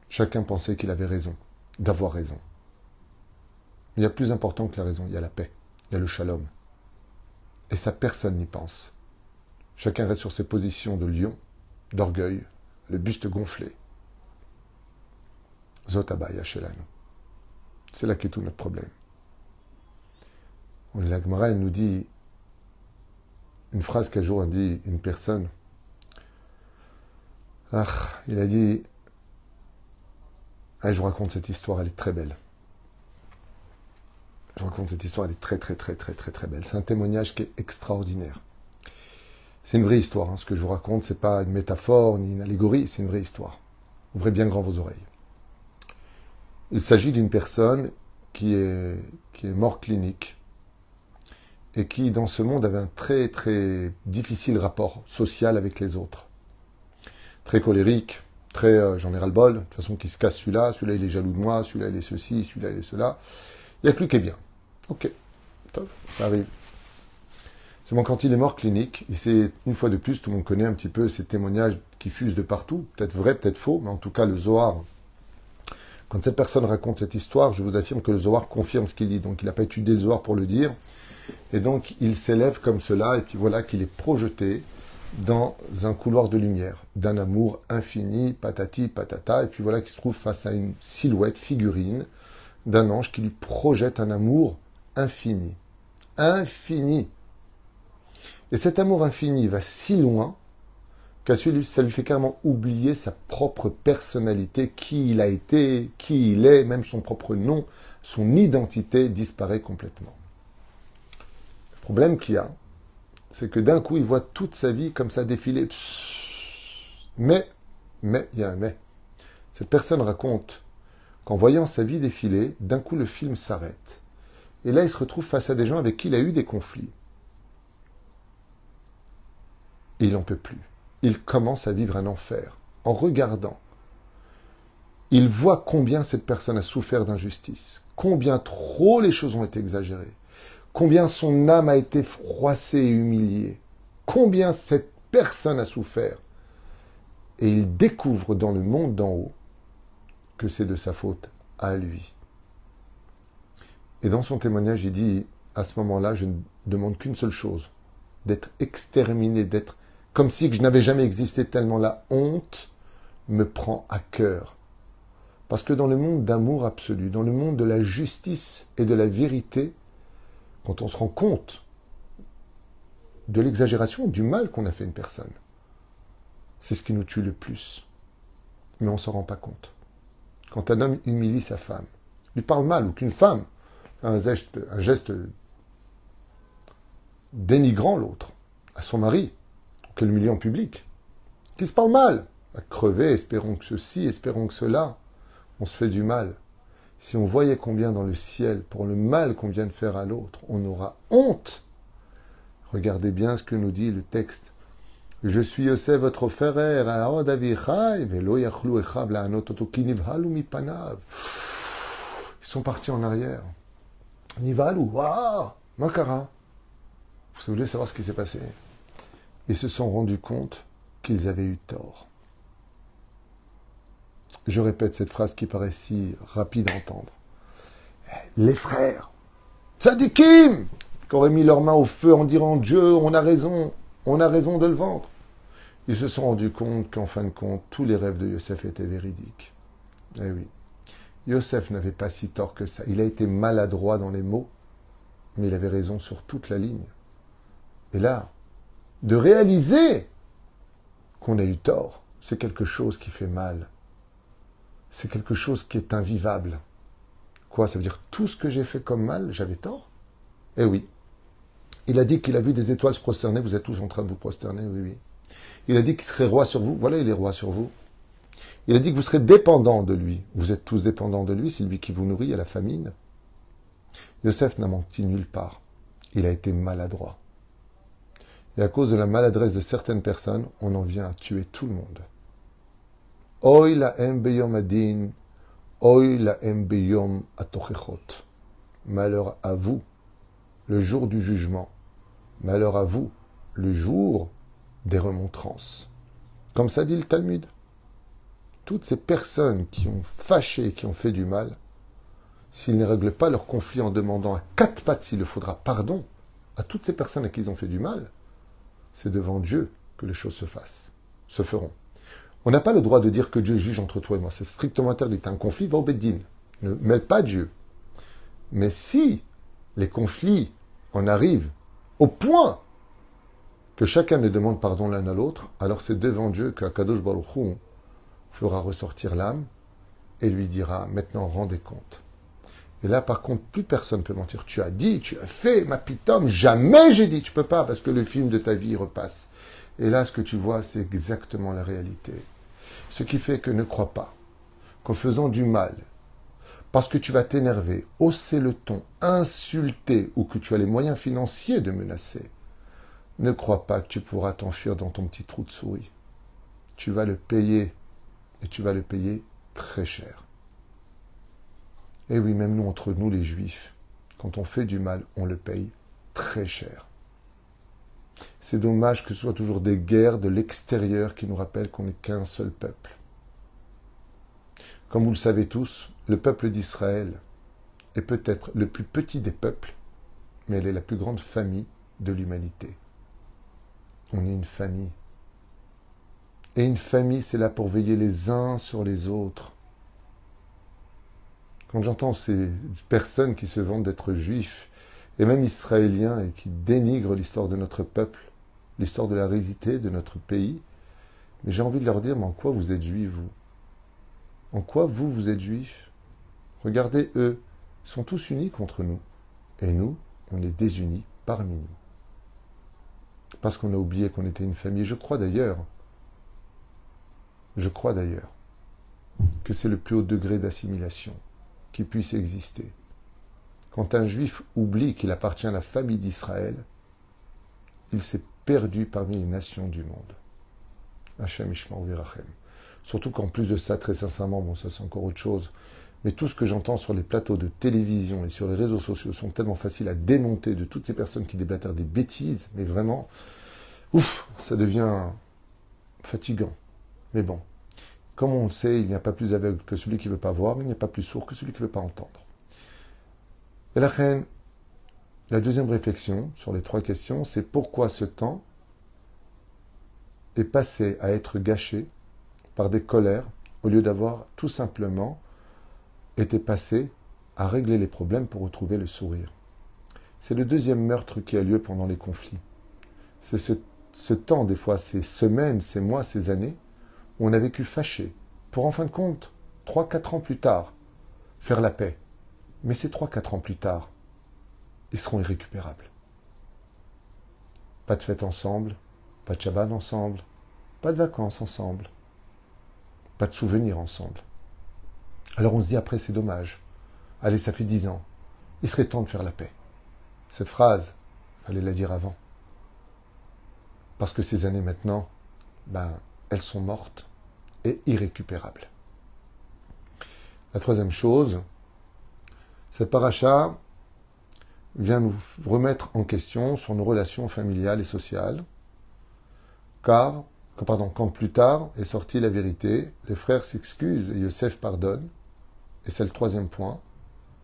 chacun pensait qu'il avait raison, d'avoir raison? Il y a plus important que la raison, il y a la paix, il y a le shalom. Et ça, personne n'y pense. Chacun reste sur ses positions de lion, d'orgueil, le buste gonflé. Zot abaya shelanu. C'est là qu'est tout notre problème. La Gemara, elle nous dit une phrase qu'un jour a dit une personne. Il a dit, je vous raconte cette histoire, elle est très belle. Je vous raconte cette histoire, elle est très belle. C'est un témoignage qui est extraordinaire. C'est une vraie histoire. Ce que je vous raconte, c'est pas une métaphore ni une allégorie, c'est une vraie histoire. Ouvrez bien grand vos oreilles. Il s'agit d'une personne qui est mort clinique et qui, dans ce monde, avait un très difficile rapport social avec les autres. Très colérique, j'en ai ras-le-bol, de toute façon qui se casse celui-là il est jaloux de moi, celui-là il est ceci, celui-là il est cela. Il n'y a que lui qui est bien. Ok, top, ça arrive. Seulement quand il est mort clinique, et c'est une fois de plus, tout le monde connaît un petit peu ces témoignages qui fusent de partout, peut-être vrai, peut-être faux, mais en tout cas le Zohar, quand cette personne raconte cette histoire, je vous affirme que le Zohar confirme ce qu'il dit. Donc il n'a pas étudié le Zohar pour le dire, et donc il s'élève comme cela, et puis voilà qu'il est projeté dans un couloir de lumière, d'un amour infini, patati, patata, et puis voilà qu'il se trouve face à une silhouette, figurine, d'un ange qui lui projette un amour infini. Infini. Et cet amour infini va si loin qu'à celui, ça lui fait carrément oublier sa propre personnalité, qui il a été, qui il est, même son propre nom, son identité disparaît complètement. Le problème qu'il y a, c'est que d'un coup, il voit toute sa vie comme ça défiler. Mais, il y a un mais. Cette personne raconte qu'en voyant sa vie défiler, d'un coup, le film s'arrête. Et là, il se retrouve face à des gens avec qui il a eu des conflits. Et il n'en peut plus. Il commence à vivre un enfer. En regardant, il voit combien cette personne a souffert d'injustice, combien trop les choses ont été exagérées, combien son âme a été froissée et humiliée, combien cette personne a souffert. Et il découvre dans le monde d'en haut que c'est de sa faute à lui. Et dans son témoignage, il dit, à ce moment-là, je ne demande qu'une seule chose, d'être exterminé, d'être comme si je n'avais jamais existé, tellement la honte me prend à cœur. Parce que dans le monde d'amour absolu, dans le monde de la justice et de la vérité, quand on se rend compte de l'exagération, du mal qu'on a fait à une personne, c'est ce qui nous tue le plus. Mais on ne s'en rend pas compte. Quand un homme humilie sa femme, lui parle mal, ou qu'une femme fait un geste dénigrant l'autre, à son mari, que l'humilie en public, qui se parle mal, à crever, espérons que ceci, espérons que cela, on se fait du mal. Si on voyait combien dans le ciel, pour le mal qu'on vient de faire à l'autre, on aura honte. Regardez bien ce que nous dit le texte. Je suis Yosef, votre frère, ils sont partis en arrière. Nivalou, waouh, Makara. Vous voulez savoir ce qui s'est passé? Ils se sont rendus compte qu'ils avaient eu tort. Je répète cette phrase qui paraît si rapide à entendre. Les frères, tzadikim, qui auraient mis leurs mains au feu en disant Dieu, on a raison de le vendre. Ils se sont rendus compte qu'en fin de compte, tous les rêves de Yosef étaient véridiques. Eh oui, Yosef n'avait pas si tort que ça. Il a été maladroit dans les mots, mais il avait raison sur toute la ligne. Et là, de réaliser qu'on a eu tort, c'est quelque chose qui fait mal. C'est quelque chose qui est invivable. Quoi? Ça veut dire tout ce que j'ai fait comme mal, j'avais tort? Eh oui. Il a dit qu'il a vu des étoiles se prosterner, vous êtes tous en train de vous prosterner, oui, oui. Il a dit qu'il serait roi sur vous, voilà, il est roi sur vous. Il a dit que vous serez dépendants de lui. Vous êtes tous dépendants de lui, c'est lui qui vous nourrit à la famine. Yosef n'a menti nulle part. Il a été maladroit. Et à cause de la maladresse de certaines personnes, on en vient à tuer tout le monde. Oy la beyom adin, oy la beyom atochechot. Malheur à vous, le jour du jugement. Malheur à vous, le jour des remontrances. Comme ça dit le Talmud. Toutes ces personnes qui ont fâché, qui ont fait du mal, s'ils ne règlent pas leur conflit en demandant à quatre pattes s'il le faudra pardon à toutes ces personnes à qui ils ont fait du mal, c'est devant Dieu que les choses se feront. On n'a pas le droit de dire que Dieu juge entre toi et moi. C'est strictement interdit. Un conflit, va au Beddin. Ne mêle pas Dieu. Mais si les conflits en arrivent au point que chacun ne demande pardon l'un à l'autre, alors c'est devant Dieu qu'Akadosh Baruch Hu fera ressortir l'âme et lui dira, maintenant rendez compte. Et là, par contre, plus personne ne peut mentir. Tu as dit, tu as fait, ma pitome, jamais j'ai dit. Tu peux pas, parce que le film de ta vie repasse. Et là, ce que tu vois, c'est exactement la réalité. Ce qui fait que ne crois pas qu'en faisant du mal, parce que tu vas t'énerver, hausser le ton, insulter, ou que tu as les moyens financiers de menacer, ne crois pas que tu pourras t'enfuir dans ton petit trou de souris. Tu vas le payer, et tu vas le payer très cher. Et oui, même nous, entre nous les Juifs, quand on fait du mal, on le paye très cher. C'est dommage que ce soit toujours des guerres de l'extérieur qui nous rappellent qu'on n'est qu'un seul peuple. Comme vous le savez tous, le peuple d'Israël est peut-être le plus petit des peuples, mais elle est la plus grande famille de l'humanité. On est une famille. Et une famille, c'est là pour veiller les uns sur les autres. Quand j'entends ces personnes qui se vantent d'être juifs, et même israéliens, et qui dénigrent l'histoire de notre peuple, l'histoire de la réalité de notre pays, mais j'ai envie de leur dire, mais en quoi vous êtes juifs, vous? En quoi vous êtes juifs? Regardez, eux, ils sont tous unis contre nous. Et nous, on est désunis parmi nous. Parce qu'on a oublié qu'on était une famille. Je crois d'ailleurs que c'est le plus haut degré d'assimilation qui puisse exister. Quand un juif oublie qu'il appartient à la famille d'Israël, il s'est perdu parmi les nations du monde. Hachem Ishmael Virachem. Surtout qu'en plus de ça, très sincèrement, bon, ça c'est encore autre chose, mais tout ce que j'entends sur les plateaux de télévision et sur les réseaux sociaux sont tellement faciles à démonter de toutes ces personnes qui déblatèrent des bêtises, mais vraiment, ouf, ça devient fatigant. Mais bon, comme on le sait, il n'y a pas plus aveugle que celui qui ne veut pas voir, il n'y a pas plus sourd que celui qui ne veut pas entendre. Et la deuxième réflexion sur les trois questions, c'est pourquoi ce temps est passé à être gâché par des colères au lieu d'avoir tout simplement été passé à régler les problèmes pour retrouver le sourire. C'est le deuxième meurtre qui a lieu pendant les conflits. C'est ce temps, des fois, ces semaines, ces mois, ces années, où on a vécu fâché, pour en fin de compte, 3-4 ans plus tard, faire la paix. Mais ces 3-4 ans plus tard, ils seront irrécupérables. Pas de fête ensemble, pas de Shabbat ensemble, pas de vacances ensemble, pas de souvenirs ensemble. Alors on se dit après, c'est dommage. Allez, ça fait 10 ans. Il serait temps de faire la paix. Cette phrase, il fallait la dire avant. Parce que ces années maintenant, elles sont mortes et irrécupérables. La troisième chose, cette paracha vient nous remettre en question sur nos relations familiales et sociales, quand plus tard est sortie la vérité, les frères s'excusent et Yosef pardonne, et c'est le troisième point,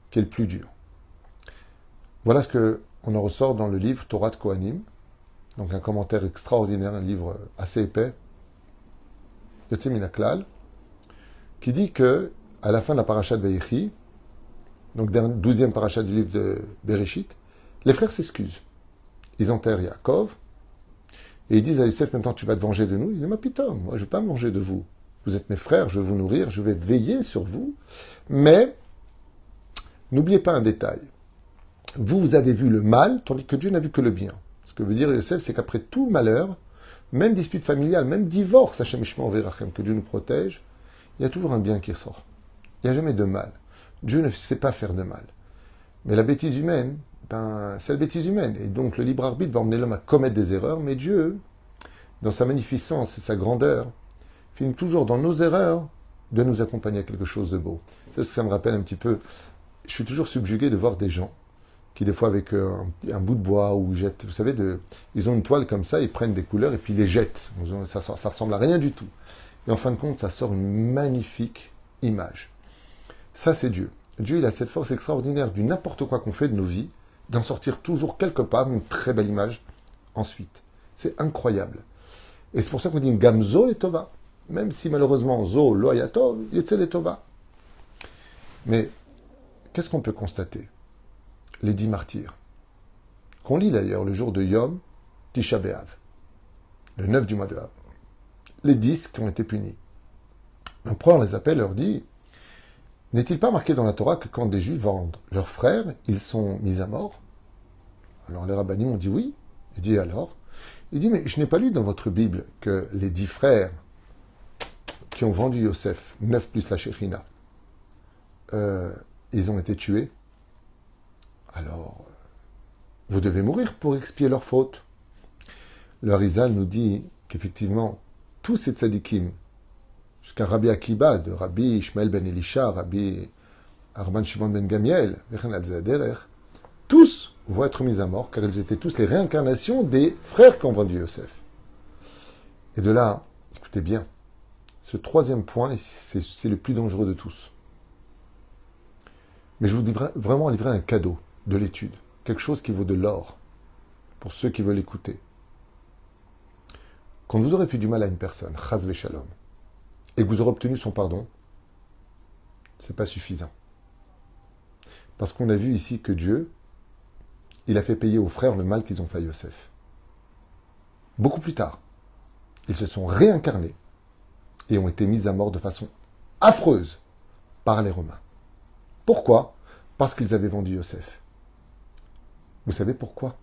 qui est le plus dur. Voilà ce qu'on en ressort dans le livre Torah de Kohanim, donc un commentaire extraordinaire, un livre assez épais, Yotze Min HaKlal, qui dit que, à la fin de la paracha de Vayechi, donc 12e paracha du livre de Bereshit, les frères s'excusent. Ils enterrent Yaakov, et ils disent à Yosef, maintenant tu vas te venger de nous. Il dit, ma putain, moi je ne vais pas me venger de vous. Vous êtes mes frères, je vais vous nourrir, je vais veiller sur vous. Mais, n'oubliez pas un détail. Vous avez vu le mal, tandis que Dieu n'a vu que le bien. Ce que veut dire Yosef, c'est qu'après tout malheur, même dispute familiale, même divorce, Hachem Ishmael Virachem, que Dieu nous protège, il y a toujours un bien qui ressort. Il n'y a jamais de mal. Dieu ne sait pas faire de mal. Mais la bêtise humaine, c'est la bêtise humaine. Et donc le libre arbitre va emmener l'homme à commettre des erreurs, mais Dieu, dans sa magnificence et sa grandeur, finit toujours dans nos erreurs de nous accompagner à quelque chose de beau. C'est ce que ça me rappelle un petit peu. Je suis toujours subjugué de voir des gens qui, des fois, avec un bout de bois ou jettent, vous savez, ils ont une toile comme ça, ils prennent des couleurs et puis ils les jettent. Ça ressemble à rien du tout. Et en fin de compte, ça sort une magnifique image. Ça, c'est Dieu. Dieu, il a cette force extraordinaire du n'importe quoi qu'on fait de nos vies, d'en sortir toujours quelque part une très belle image ensuite. C'est incroyable. Et c'est pour ça qu'on dit Gamzo les Tova. Même si malheureusement, Zo lo hayatov, yetze les Tova. Mais qu'est-ce qu'on peut constater? Les 10 martyrs, qu'on lit d'ailleurs le jour de Yom Tisha B'Av, le 9 du mois de Av. Les 10 qui ont été punis. Un prophète les appelle et leur dit, n'est-il pas marqué dans la Torah que quand des Juifs vendent leurs frères, ils sont mis à mort? Alors les rabbinim ont dit oui. Il dit alors? Il dit, mais je n'ai pas lu dans votre Bible que les 10 frères qui ont vendu Yosef, 9 plus la Shechina, ils ont été tués. Alors, vous devez mourir pour expier leurs fautes. Le Harizal nous dit qu'effectivement, tous ces tzadikim, jusqu'à Rabbi Akiba, de Rabbi Ishmael ben Elisha, Rabbi Arman Shimon ben Gamiel, tous vont être mis à mort, car ils étaient tous les réincarnations des frères qui ont vendu Yosef. Et de là, écoutez bien, ce troisième point, c'est le plus dangereux de tous. Mais je vous dis vraiment livrer un cadeau de l'étude, quelque chose qui vaut de l'or, pour ceux qui veulent écouter. Quand vous aurez fait du mal à une personne, chas v'shalom, et que vous aurez obtenu son pardon, c'est pas suffisant. Parce qu'on a vu ici que Dieu, il a fait payer aux frères le mal qu'ils ont fait à Yosef. Beaucoup plus tard, ils se sont réincarnés et ont été mis à mort de façon affreuse par les Romains. Pourquoi? Parce qu'ils avaient vendu Yosef. Vous savez pourquoi?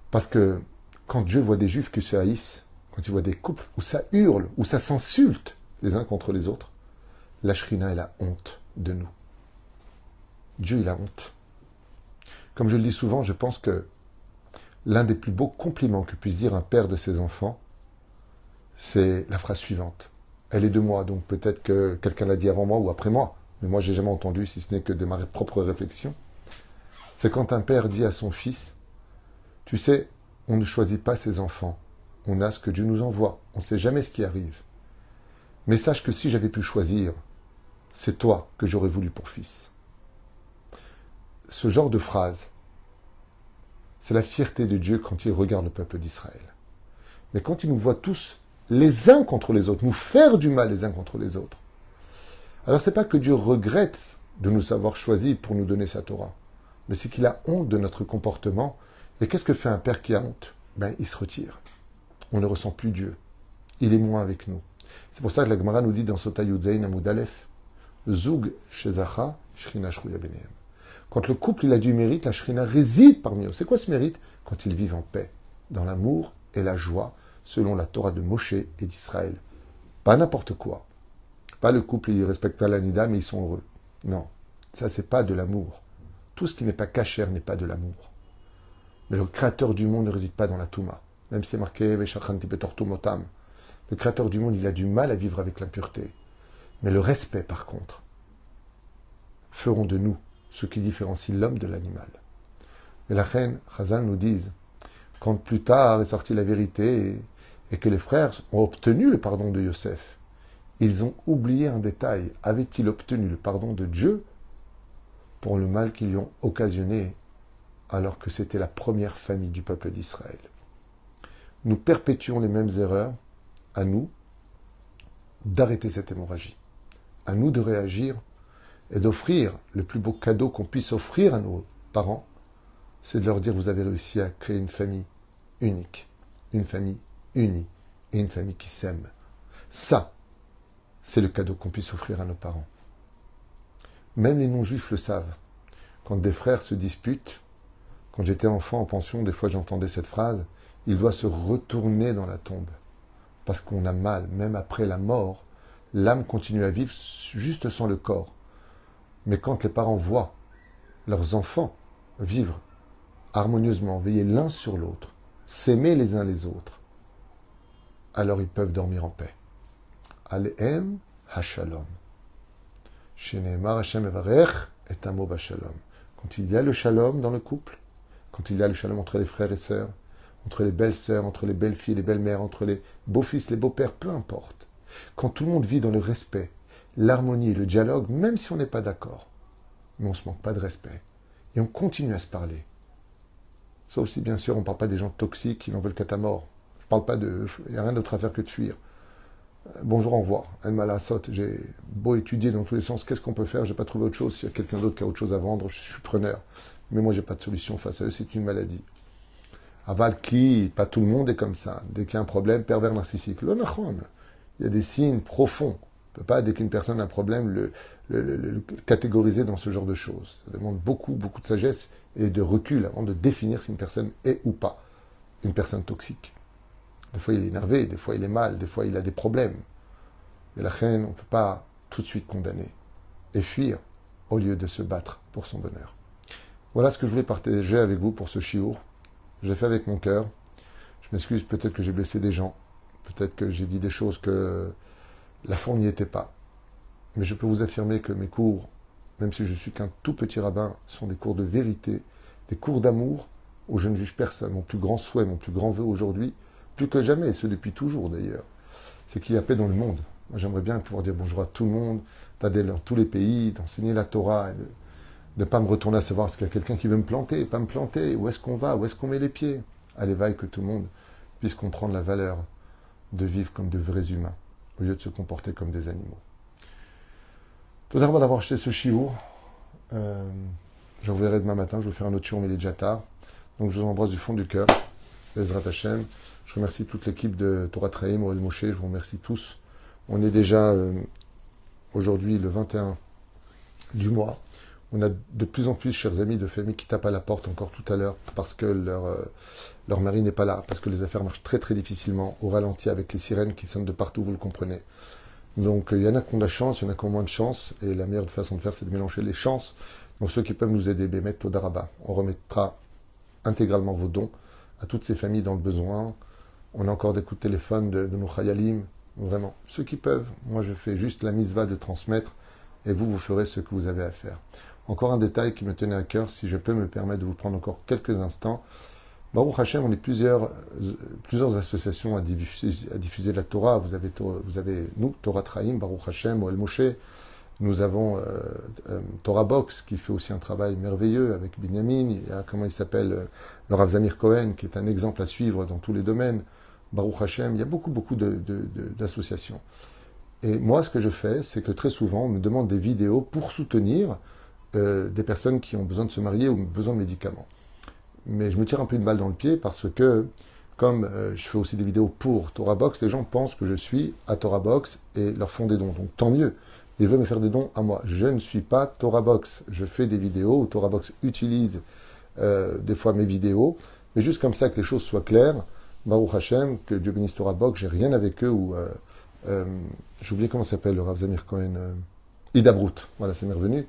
Parce que quand Dieu voit des Juifs qui se haïssent, quand il voit des couples où ça hurle, où ça s'insulte les uns contre les autres, la Shrina, elle a honte de nous. Dieu, il a honte. Comme je le dis souvent, je pense que l'un des plus beaux compliments que puisse dire un père de ses enfants, c'est la phrase suivante. Elle est de moi, donc peut-être que quelqu'un l'a dit avant moi ou après moi, mais moi, j'ai jamais entendu, si ce n'est que de ma propre réflexion. C'est quand un père dit à son fils, tu sais, on ne choisit pas ses enfants, on a ce que Dieu nous envoie, on ne sait jamais ce qui arrive. Mais sache que si j'avais pu choisir, c'est toi que j'aurais voulu pour fils. Ce genre de phrase, c'est la fierté de Dieu quand il regarde le peuple d'Israël. Mais quand il nous voit tous, les uns contre les autres, nous faire du mal les uns contre les autres, alors c'est pas que Dieu regrette de nous avoir choisis pour nous donner sa Torah, mais c'est qu'il a honte de notre comportement. Et qu'est-ce que fait un père qui a honte? Il se retire. On ne ressent plus Dieu. Il est moins avec nous. C'est pour ça que la Gemara nous dit dans Sota Yudzaïn Amud Aleph, Zug Shezacha Shrina Shruya Benehem. Quand le couple il a du mérite, la Shrina réside parmi eux. C'est quoi ce mérite? Quand ils vivent en paix, dans l'amour et la joie, selon la Torah de Moshe et d'Israël. Pas n'importe quoi. Pas le couple, ils respectent pas la Nida, mais ils sont heureux. Non, ça c'est pas de l'amour. Tout ce qui n'est pas kasher n'est pas de l'amour. Mais le créateur du monde ne réside pas dans la Touma. Même si c'est marqué Veshachanti Betor Tumotam. Le créateur du monde, il a du mal à vivre avec l'impureté. Mais le respect, par contre, feront de nous ce qui différencie l'homme de l'animal. Et la reine, Chazal nous disent, quand plus tard est sortie la vérité et que les frères ont obtenu le pardon de Yosef, ils ont oublié un détail. Avaient-ils obtenu le pardon de Dieu pour le mal qu'ils lui ont occasionné alors que c'était la première famille du peuple d'Israël? Nous perpétuons les mêmes erreurs. À nous d'arrêter cette hémorragie. À nous de réagir et d'offrir le plus beau cadeau qu'on puisse offrir à nos parents, c'est de leur dire vous avez réussi à créer une famille unique, une famille unie et une famille qui s'aime. Ça, c'est le cadeau qu'on puisse offrir à nos parents. Même les non-juifs le savent. Quand des frères se disputent, quand j'étais enfant en pension, des fois j'entendais cette phrase, il doit se retourner dans la tombe. Parce qu'on a mal, même après la mort, l'âme continue à vivre juste sans le corps. Mais quand les parents voient leurs enfants vivre harmonieusement, veiller l'un sur l'autre, s'aimer les uns les autres, alors ils peuvent dormir en paix. Alehem hashalom. Sheneemar Hashem evarech et amo bashalom. Quand il y a le shalom dans le couple, quand il y a le shalom entre les frères et sœurs, entre les belles-sœurs, entre les belles-filles, les belles-mères, entre les beaux-fils, les beaux-pères, peu importe. Quand tout le monde vit dans le respect, l'harmonie et le dialogue, même si on n'est pas d'accord, mais on ne se manque pas de respect. Et on continue à se parler. Sauf si, bien sûr, on ne parle pas des gens toxiques qui n'en veulent qu'à ta mort. Je parle pas de... Il n'y a rien d'autre à faire que de fuir. Bonjour, au revoir. J'ai beau étudier dans tous les sens, qu'est-ce qu'on peut faire? J'ai pas trouvé autre chose. S'il y a quelqu'un d'autre qui a autre chose à vendre, je suis preneur. Mais moi, j'ai pas de solution face à eux, c'est une maladie. Aval qui, pas tout le monde est comme ça. Dès qu'il y a un problème, pervers narcissique. L'onachon, il y a des signes profonds. On ne peut pas, dès qu'une personne a un problème, le catégoriser dans ce genre de choses. Ça demande beaucoup de sagesse et de recul avant de définir si une personne est ou pas une personne toxique. Des fois, il est énervé, des fois, il est mal, des fois, il a des problèmes. Et la reine, on ne peut pas tout de suite condamner et fuir au lieu de se battre pour son bonheur. Voilà ce que je voulais partager avec vous pour ce chiour. J'ai fait avec mon cœur. Je m'excuse, peut-être que j'ai blessé des gens. Peut-être que j'ai dit des choses que la forme n'y était pas. Mais je peux vous affirmer que mes cours, même si je suis qu'un tout petit rabbin, sont des cours de vérité, des cours d'amour où je ne juge personne. Mon plus grand souhait, mon plus grand vœu aujourd'hui, plus que jamais, et ce depuis toujours d'ailleurs, c'est qu'il y a paix dans le monde. Moi, j'aimerais bien pouvoir dire bonjour à tout le monde, d'aller dans tous les pays, d'enseigner la Torah, et de ne pas me retourner à savoir est-ce qu'il y a quelqu'un qui veut me planter, pas me planter, où est-ce qu'on va, où est-ce qu'on met les pieds. Allez, vaille que tout le monde puisse comprendre la valeur de vivre comme de vrais humains, au lieu de se comporter comme des animaux. Tout d'abord d'avoir acheté ce chiour. J'en verrai demain matin, je vais faire un autre chiour, mais il est déjà tard. Donc je vous embrasse du fond du cœur. Bezrat Hashem. Je remercie toute l'équipe de Torah Traim, Orel Moshe, je vous remercie tous. On est déjà aujourd'hui le 21 du mois. On a de plus en plus, chers amis, de familles qui tapent à la porte encore tout à l'heure parce que leur mari n'est pas là, parce que les affaires marchent très très difficilement, au ralenti avec les sirènes qui sonnent de partout, vous le comprenez. Donc il y en a qui ont de la chance, il y en a qui ont moins de chance, et la meilleure façon de faire, c'est de mélanger les chances. Donc ceux qui peuvent nous aider, Bémet Todaraba, on remettra intégralement vos dons à toutes ces familles dans le besoin. On a encore des coups de téléphone de nos chayalim, vraiment. Ceux qui peuvent, moi je fais juste la misva de transmettre, et vous ferez ce que vous avez à faire. Encore un détail qui me tenait à cœur, si je peux me permettre de vous prendre encore quelques instants. Baruch Hashem, on est plusieurs associations à diffuser la Torah. Vous avez nous, Torah Traim, Baruch Hashem, Oel Moshe. Nous avons Torah Box, qui fait aussi un travail merveilleux avec Binyamin. Il y a, comment il s'appelle, le Rav Zamir Cohen, qui est un exemple à suivre dans tous les domaines. Baruch Hashem, il y a beaucoup d'associations. Et moi, ce que je fais, c'est que très souvent, on me demande des vidéos pour soutenir des personnes qui ont besoin de se marier ou besoin de médicaments. Mais je me tire un peu une balle dans le pied parce que, comme je fais aussi des vidéos pour Torah Box, les gens pensent que je suis à Torah Box et leur font des dons. Donc tant mieux. Ils veulent me faire des dons à moi. Je ne suis pas Torah Box. Je fais des vidéos où Torah Box utilise des fois mes vidéos. Mais juste comme ça, que les choses soient claires. Baruch Hashem, que Dieu bénisse Torah Box, j'ai rien avec eux. Ou j'ai oublié comment s'appelle le Rav Zamir Cohen. Ida Brut. Voilà, ça m'est revenu.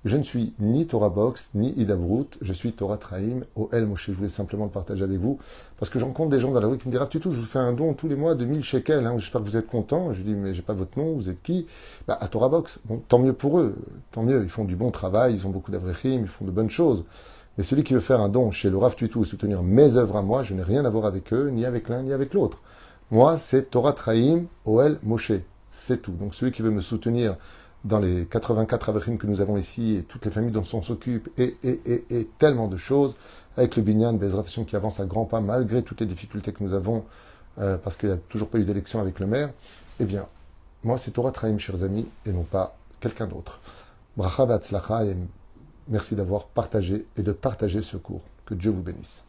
Je ne suis ni Torah Box, ni Ida Brut, je suis Torah Traim, Oel Moshe. Je voulais simplement le partager avec vous, parce que je rencontre des gens dans la rue qui me disent « Tutu, je vous fais un don tous les mois de 1000 shekels, hein, j'espère que vous êtes contents. » Je dis « Mais j'ai pas votre nom, vous êtes qui ?» Bah, à Torah Box. Bon, tant mieux pour eux, tant mieux, ils font du bon travail, ils ont beaucoup d'avrechim, ils font de bonnes choses. Mais celui qui veut faire un don chez le Rav Tutu et soutenir mes œuvres à moi, je n'ai rien à voir avec eux, ni avec l'un, ni avec l'autre. Moi, c'est Torah Traim, Oel Moshe. C'est tout. Donc celui qui veut me soutenir dans les 84 avrechim que nous avons ici, et toutes les familles dont on s'occupe, et tellement de choses, avec le Binyan, Bezrat Hashem qui avance à grands pas, malgré toutes les difficultés que nous avons, parce qu'il n'y a toujours pas eu d'élection avec le maire, eh bien, moi c'est Torah Traim, chers amis, et non pas quelqu'un d'autre. Bracha v'atzlacha, et merci d'avoir partagé et de partager ce cours. Que Dieu vous bénisse.